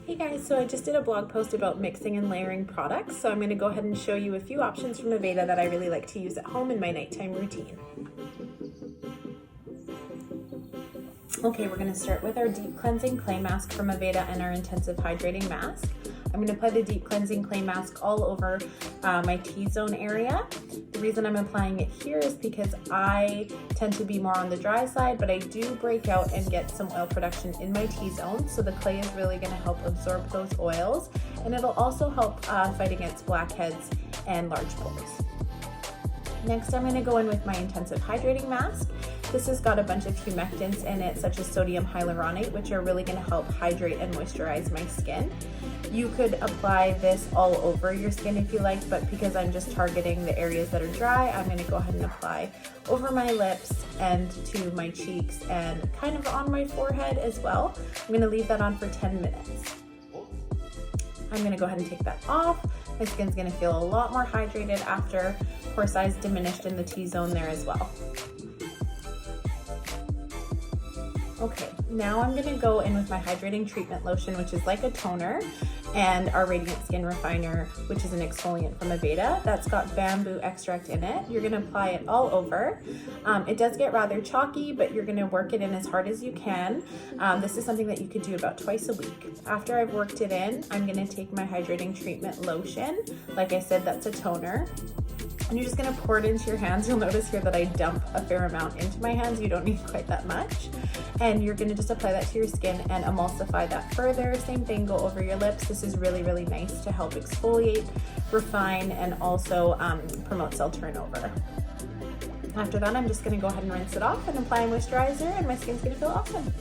Hey guys, so I just did a blog post about mixing and layering products, so I'm going to go ahead and show you a few options from Aveda that I really like to use at home in my nighttime routine. Okay, we're going to start with our deep cleansing clay mask from Aveda and our intensive hydrating mask. I'm going to apply the deep cleansing clay mask all over my T-zone area. The reason I'm applying it here is because I tend to be more on the dry side, but I do break out and get some oil production in my T-zone, so the clay is really going to help absorb those oils, and it'll also help fight against blackheads and large pores. Next, I'm going to go in with my intensive hydrating mask. This has got a bunch of humectants in it, such as sodium hyaluronate, which are really going to help hydrate and moisturize my skin. You could apply this all over your skin if you like, but because I'm just targeting the areas that are dry, I'm going to go ahead and apply over my lips and to my cheeks and kind of on my forehead as well. I'm going to leave that on for 10 minutes. I'm going to go ahead and take that off. My skin's going to feel a lot more hydrated after, pore size diminished in the T-zone there as well. Okay, now I'm gonna go in with my hydrating treatment lotion, which is like a toner, and our Radiant Skin Refiner, which is an exfoliant from Aveda. That's got bamboo extract in it. You're gonna apply it all over. It does get rather chalky, but you're gonna work it in as hard as you can. This is something that you could do about twice a week. After I've worked it in, I'm gonna take my hydrating treatment lotion. Like I said, that's a toner. And you're just gonna pour it into your hands. You'll notice here that I dump a fair amount into my hands. You don't need quite that much. And you're gonna just apply that to your skin and emulsify that further. Same thing, go over your lips. This is really, really nice to help exfoliate, refine, and also promote cell turnover. After that, I'm just gonna go ahead and rinse it off and apply a moisturizer, and my skin's gonna feel awesome.